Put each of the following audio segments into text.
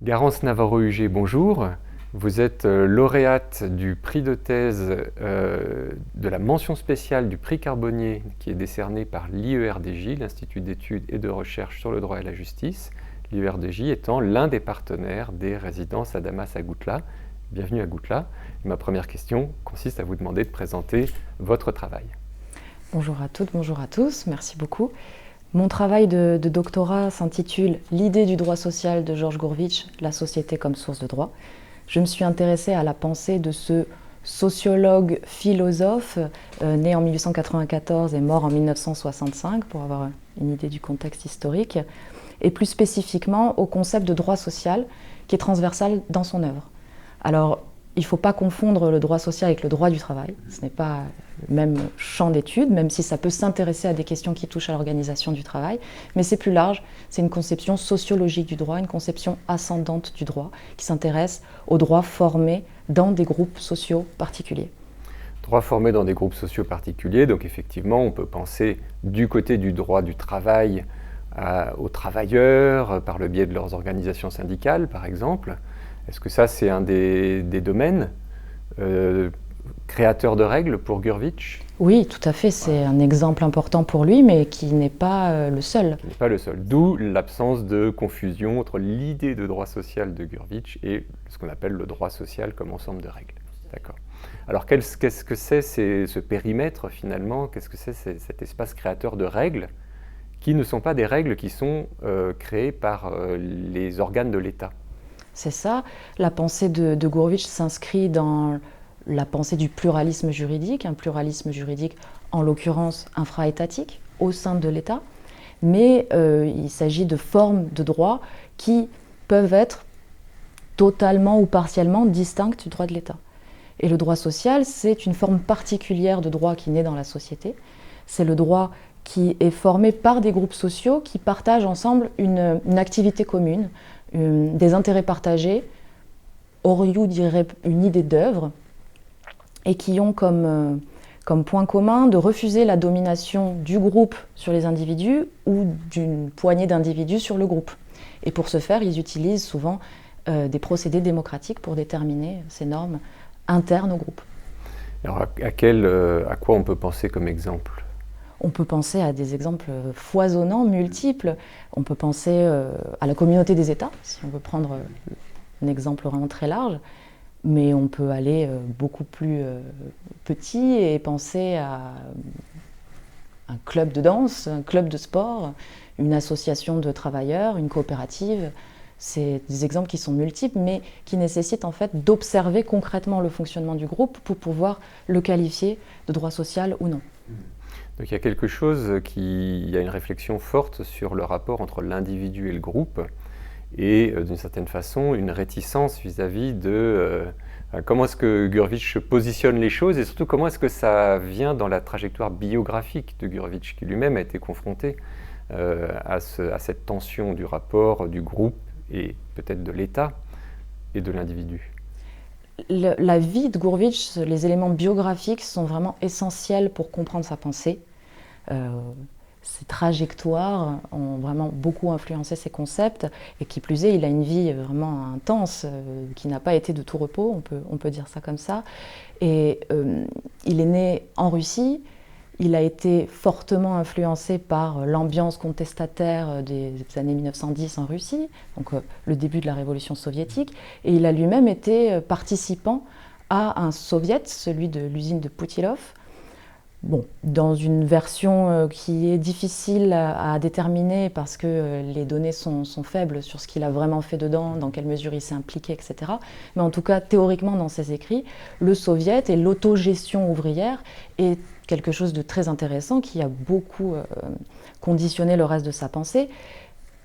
Garance Navarro-Huger, bonjour. Vous êtes lauréate du prix de thèse de la mention spéciale du prix Carbonnier qui est décerné par l'IERDJ, l'Institut d'études et de recherche sur le droit et la justice, l'IERDJ étant l'un des partenaires des résidences à Damas à Goutla. Bienvenue à Goutla. Et ma première question consiste à vous demander de présenter votre travail. Bonjour à toutes, bonjour à tous, merci beaucoup. Mon travail de doctorat s'intitule « L'idée du droit social de Georges Gurvitch, la société comme source de droit ». Je me suis intéressée à la pensée de ce sociologue philosophe né en 1894 et mort en 1965 pour avoir une idée du contexte historique, et plus spécifiquement au concept de droit social qui est transversal dans son œuvre. Alors, il ne faut pas confondre le droit social avec le droit du travail. Ce n'est pas le même champ d'études, même si ça peut s'intéresser à des questions qui touchent à l'organisation du travail. Mais c'est plus large, c'est une conception sociologique du droit, une conception ascendante du droit, qui s'intéresse aux droits formés dans des groupes sociaux particuliers. Droits formés dans des groupes sociaux particuliers, donc effectivement, on peut penser du côté du droit du travail aux travailleurs, par le biais de leurs organisations syndicales, par exemple. Est-ce que ça, c'est un des domaines créateurs de règles pour Gurvitch? Oui, tout à fait. C'est un exemple important pour lui, mais qui n'est pas le seul. Qui n'est pas le seul. D'où l'absence de confusion entre l'idée de droit social de Gurvitch et ce qu'on appelle le droit social comme ensemble de règles. D'accord. Alors, qu'est-ce que c'est ce périmètre, finalement? Qu'est-ce que c'est cet espace créateur de règles qui ne sont pas des règles qui sont créées par les organes de l'État? C'est ça. La pensée de Gurvitch s'inscrit dans la pensée du pluralisme juridique, un pluralisme juridique en l'occurrence infra-étatique au sein de l'État, mais il s'agit de formes de droit qui peuvent être totalement ou partiellement distinctes du droit de l'État. Et le droit social, c'est une forme particulière de droit qui naît dans la société. C'est le droit qui est formé par des groupes sociaux qui partagent ensemble une activité commune, des intérêts partagés, Oriou dirait une idée d'œuvre, et qui ont comme point commun de refuser la domination du groupe sur les individus ou d'une poignée d'individus sur le groupe. Et pour ce faire, ils utilisent souvent des procédés démocratiques pour déterminer ces normes internes au groupe. Alors à quoi on peut penser comme exemple ? On peut penser à des exemples foisonnants, multiples. On peut penser à la communauté des États, si on veut prendre un exemple vraiment très large. Mais on peut aller beaucoup plus petit et penser à un club de danse, un club de sport, une association de travailleurs, une coopérative. C'est des exemples qui sont multiples, mais qui nécessitent en fait d'observer concrètement le fonctionnement du groupe pour pouvoir le qualifier de droit social ou non. Donc il y a quelque chose il y a une réflexion forte sur le rapport entre l'individu et le groupe, et d'une certaine façon une réticence vis-à-vis de comment est-ce que Gurvitch positionne les choses, et surtout comment est-ce que ça vient dans la trajectoire biographique de Gurvitch, qui lui-même a été confronté à cette tension du rapport du groupe et peut-être de l'État et de l'individu. La vie de Gurvitch, les éléments biographiques sont vraiment essentiels pour comprendre sa pensée. Ses trajectoires ont vraiment beaucoup influencé ses concepts, et qui plus est, il a une vie vraiment intense, qui n'a pas été de tout repos, on peut dire ça comme ça. Et il est né en Russie, il a été fortement influencé par l'ambiance contestataire des années 1910 en Russie, donc le début de la révolution soviétique, et il a lui-même été participant à un soviet, celui de l'usine de Poutilov. Bon, dans une version qui est difficile à déterminer parce que les données sont faibles sur ce qu'il a vraiment fait dedans, dans quelle mesure il s'est impliqué, etc. Mais en tout cas, théoriquement, dans ses écrits, le soviet et l'autogestion ouvrière est quelque chose de très intéressant qui a beaucoup conditionné le reste de sa pensée.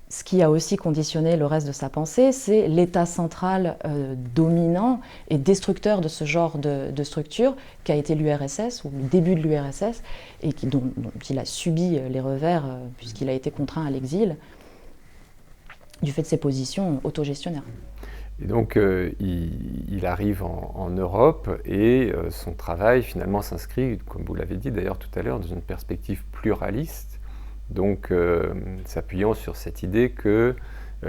Ce qui a aussi conditionné le reste de sa pensée, c'est l'État central dominant et destructeur de ce genre de structure qu'a été l'URSS, ou le début de l'URSS, et dont il a subi les revers puisqu'il a été contraint à l'exil du fait de ses positions autogestionnaires. Et donc il arrive en Europe, et son travail finalement s'inscrit, comme vous l'avez dit d'ailleurs tout à l'heure, dans une perspective pluraliste. Donc, s'appuyant sur cette idée que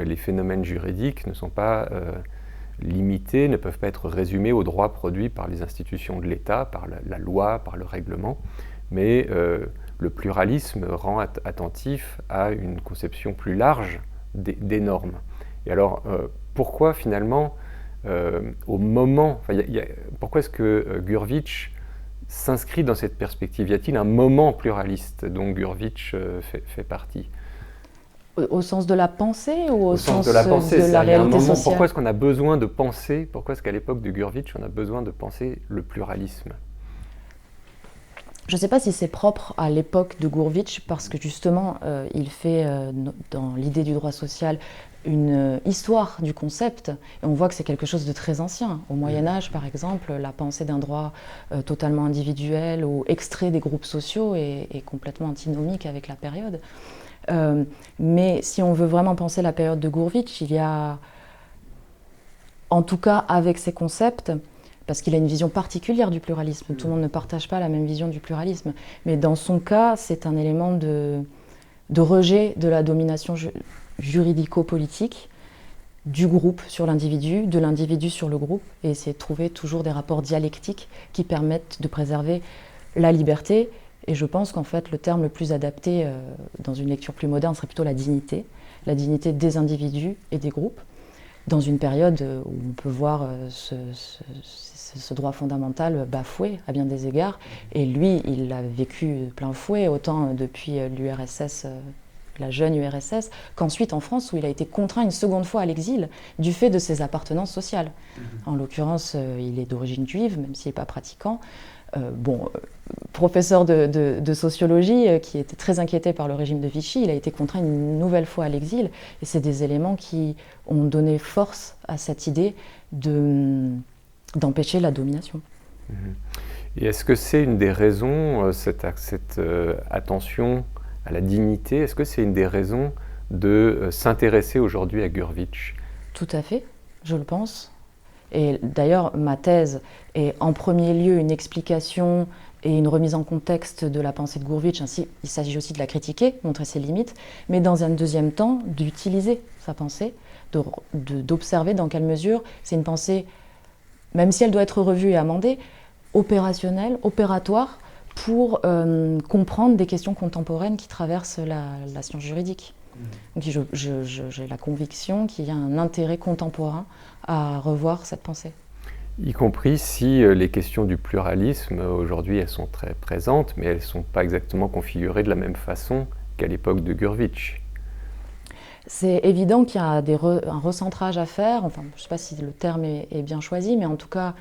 les phénomènes juridiques ne sont pas limités, ne peuvent pas être résumés aux droits produits par les institutions de l'État, par la loi, par le règlement, mais le pluralisme rend attentif à une conception plus large des normes. Et alors, pourquoi finalement, au moment, pourquoi est-ce que Gurvitch s'inscrit dans cette perspective? Y a-t-il un moment pluraliste dont Gurvitch fait partie? Au sens de la pensée ou au sens de la pensée, de la réalité sociale? Pourquoi est-ce qu'on a besoin de penser, pourquoi est-ce qu'à l'époque de Gurvitch, on a besoin de penser le pluralisme? Je ne sais pas si c'est propre à l'époque de Gurvitch, parce que justement, il fait, dans l'idée du droit social, une histoire du concept, et on voit que c'est quelque chose de très ancien. Au Moyen-Âge, par exemple, la pensée d'un droit totalement individuel ou extrait des groupes sociaux est complètement antinomique avec la période. Mais si on veut vraiment penser la période de Gurvitch, il y a, en tout cas avec ces concepts, parce qu'il a une vision particulière du pluralisme, tout le monde ne partage pas la même vision du pluralisme, mais dans son cas, c'est un élément de rejet de la domination juridico-politique, du groupe sur l'individu, de l'individu sur le groupe, et essayer de trouver toujours des rapports dialectiques qui permettent de préserver la liberté. Et je pense qu'en fait, le terme le plus adapté dans une lecture plus moderne serait plutôt la dignité des individus et des groupes, dans une période où on peut voir ce droit fondamental bafoué à bien des égards. Et lui, il l'a vécu plein fouet, autant depuis l'URSS, la jeune URSS, qu'ensuite en France, où il a été contraint une seconde fois à l'exil du fait de ses appartenances sociales. En l'occurrence, il est d'origine juive, même s'il n'est pas pratiquant. Professeur de sociologie qui était très inquiété par le régime de Vichy, il a été contraint une nouvelle fois à l'exil, et c'est des éléments qui ont donné force à cette idée d'empêcher la domination. Et est-ce que c'est une des raisons, cette attention à la dignité, est-ce que c'est une des raisons de s'intéresser aujourd'hui à Gurvitch? Tout à fait, je le pense. Et d'ailleurs, ma thèse est en premier lieu une explication et une remise en contexte de la pensée de Gurvitch. Ainsi, il s'agit aussi de la critiquer, montrer ses limites, mais dans un deuxième temps, d'utiliser sa pensée, d'observer dans quelle mesure c'est une pensée, même si elle doit être revue et amendée, opérationnelle, opératoire, pour comprendre des questions contemporaines qui traversent la science juridique. Donc j'ai la conviction qu'il y a un intérêt contemporain à revoir cette pensée. Y compris si les questions du pluralisme, aujourd'hui, elles sont très présentes, mais elles ne sont pas exactement configurées de la même façon qu'à l'époque de Gurvitch. C'est évident qu'il y a un recentrage à faire, enfin, je ne sais pas si le terme est bien choisi, mais en tout cas,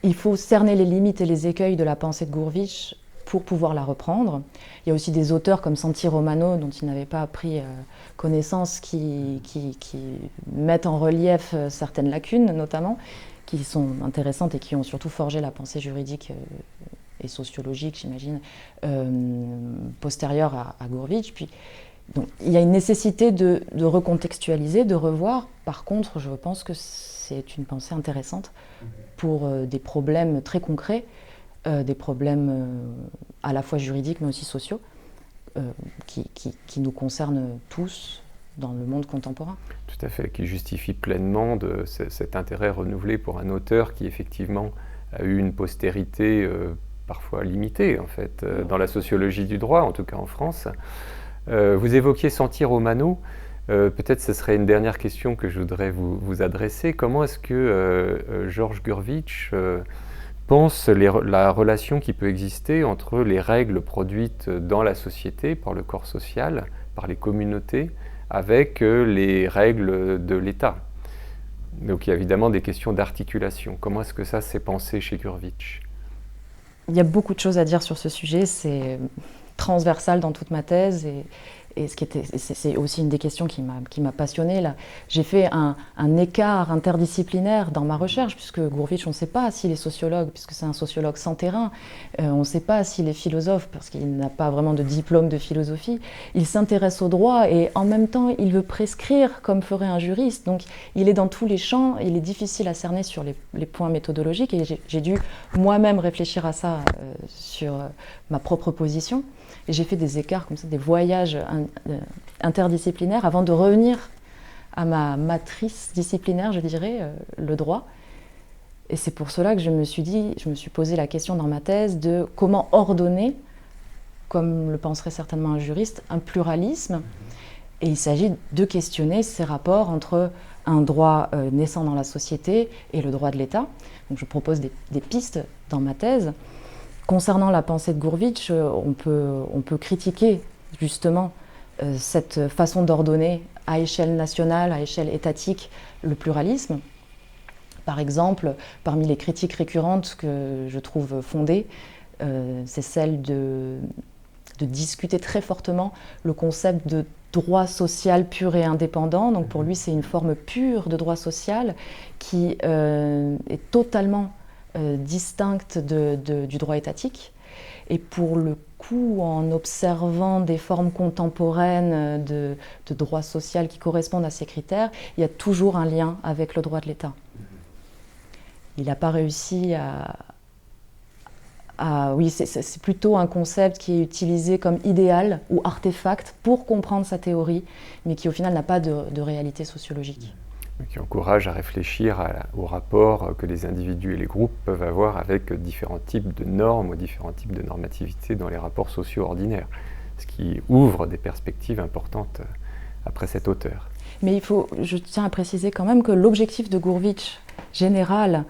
il faut cerner les limites et les écueils de la pensée de Gurvitch pour pouvoir la reprendre. Il y a aussi des auteurs comme Santi Romano, dont il n'avait pas pris connaissance, qui mettent en relief certaines lacunes, notamment, qui sont intéressantes et qui ont surtout forgé la pensée juridique et sociologique, j'imagine, postérieure à Gurvitch. Puis, donc, il y a une nécessité de recontextualiser, de revoir. Par contre, je pense que c'est une pensée intéressante pour des problèmes très concrets, des problèmes à la fois juridiques mais aussi sociaux, qui nous concernent tous dans le monde contemporain. Tout à fait, qui justifie pleinement cet intérêt renouvelé pour un auteur qui effectivement a eu une postérité parfois limitée en fait, dans la sociologie du droit, en tout cas en France. Vous évoquiez Santi Romano. Peut-être ce serait une dernière question que je voudrais vous adresser. Comment est-ce que Georges Gurvitch pense la relation qui peut exister entre les règles produites dans la société, par le corps social, par les communautés, avec les règles de l'État? Donc il y a évidemment des questions d'articulation. Comment est-ce que ça s'est pensé chez Gurvitch? Il y a beaucoup de choses à dire sur ce sujet. C'est transversal dans toute ma thèse et c'est aussi une des questions qui m'a passionnée là. J'ai fait un écart interdisciplinaire dans ma recherche, puisque Gurvitch, on ne sait pas s'il est sociologue, puisque c'est un sociologue sans terrain. On ne sait pas s'il est philosophe, parce qu'il n'a pas vraiment de diplôme de philosophie. Il s'intéresse au droit et en même temps, il veut prescrire comme ferait un juriste. Donc, il est dans tous les champs. Il est difficile à cerner sur les points méthodologiques et j'ai dû moi-même réfléchir à ça sur ma propre position. Et j'ai fait des écarts comme ça, des voyages interdisciplinaires avant de revenir à ma matrice disciplinaire, je dirais, le droit. Et c'est pour cela que je me suis posé la question dans ma thèse de comment ordonner, comme le penserait certainement un juriste, un pluralisme. Et il s'agit de questionner ces rapports entre un droit naissant dans la société et le droit de l'État. Donc je propose des pistes dans ma thèse. Concernant la pensée de Gurvitch, on peut critiquer justement cette façon d'ordonner à échelle nationale, à échelle étatique, le pluralisme. Par exemple, parmi les critiques récurrentes que je trouve fondées, c'est celle de discuter très fortement le concept de droit social pur et indépendant. Donc pour lui, c'est une forme pure de droit social qui est totalement distincte du droit étatique. Et pour le coup, en observant des formes contemporaines de droit social qui correspondent à ces critères, il y a toujours un lien avec le droit de l'État. Il n'a pas réussi oui, c'est plutôt un concept qui est utilisé comme idéal ou artefact pour comprendre sa théorie, mais qui au final n'a pas de réalité sociologique. Qui encourage à réfléchir au rapport que les individus et les groupes peuvent avoir avec différents types de normes ou différents types de normativité dans les rapports sociaux ordinaires, ce qui ouvre des perspectives importantes après cet auteur. Mais je tiens à préciser quand même que l'objectif de Gurvitch général,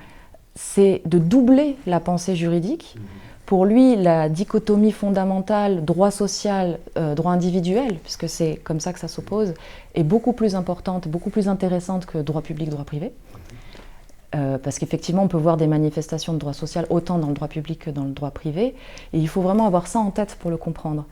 c'est de doubler la pensée juridique. Pour lui, la dichotomie fondamentale droit social, droit individuel, puisque c'est comme ça que ça s'oppose, est beaucoup plus importante, beaucoup plus intéressante que droit public, droit privé. Parce qu'effectivement, on peut voir des manifestations de droit social autant dans le droit public que dans le droit privé. Et il faut vraiment avoir ça en tête pour le comprendre.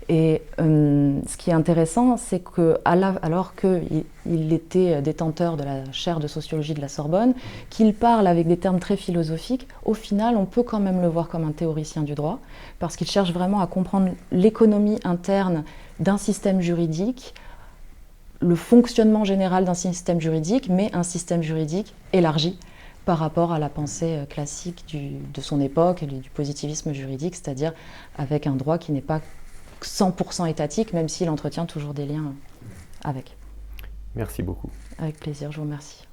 Et ce qui est intéressant, c'est que alors qu'il était détenteur de la chaire de sociologie de la Sorbonne, qu'il parle avec des termes très philosophiques, au final, on peut quand même le voir comme un théoricien du droit, parce qu'il cherche vraiment à comprendre l'économie interne d'un système juridique, le fonctionnement général d'un système juridique, mais un système juridique élargi par rapport à la pensée classique de son époque et du positivisme juridique, c'est-à-dire avec un droit qui n'est pas 100% étatique, même s'il entretient toujours des liens avec. Merci beaucoup. Avec plaisir, je vous remercie.